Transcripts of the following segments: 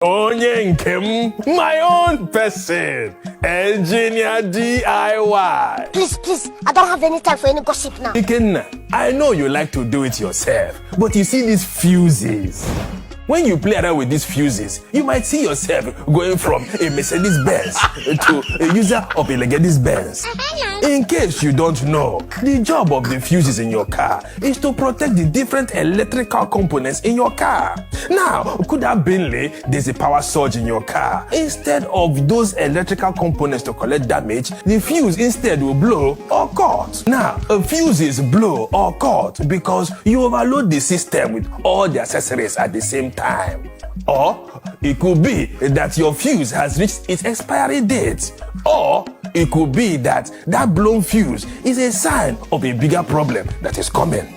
Onye nkem, my own person, engineer DIY. Please, I don't have any time for any gossip now. Ikenna, I know you like to do it yourself, but you see these fuses. When you play around with these fuses, you might see yourself going from a Mercedes-Benz to a user of a Mercedes-Benz. In case you don't know, the job of the fuses in your car is to protect the different electrical components in your car. Now, could have been there's a power surge in your car. Instead of those electrical components to collect damage, the fuse instead will blow or cut. Now, fuses blow or cut because you overload the system with all the accessories at the same time. Or it could be that your fuse has reached its expiry date. Or it could be that blown fuse is a sign of a bigger problem that is coming.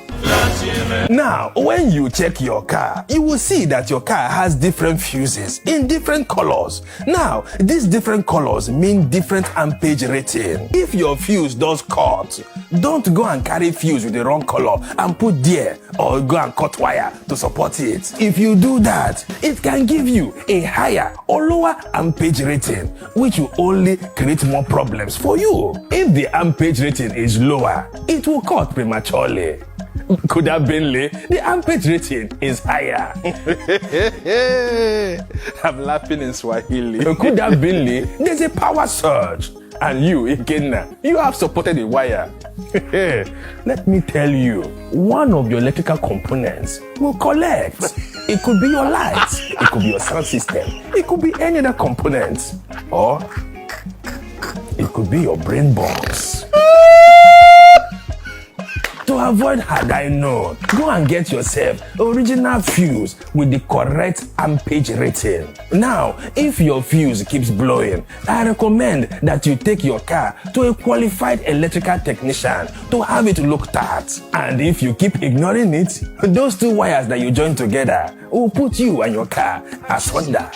Now, when you check your car, you will see that your car has different fuses in different colors. Now, these different colors mean different amperage rating. If your fuse does cut, don't go and carry fuse with the wrong color and put there or go and cut wire to support it. If you do that, it can give you a higher or lower amperage rating, which will only create more problems for you. If the amperage rating is lower, it will cut prematurely. Could have been the amperage rating is higher. I'm laughing in Swahili. Could have been there's a power surge. And you, Ikenna, you have supported the wire. Let me tell you, one of your electrical components will collect. It could be your lights, it could be your sound system, it could be any other component. Or it could be your brain box. To avoid had I known, go and get yourself original fuse with the correct amperage rating. Now, if your fuse keeps blowing, I recommend that you take your car to a qualified electrical technician to have it looked at. And if you keep ignoring it, those two wires that you join together will put you and your car asunder.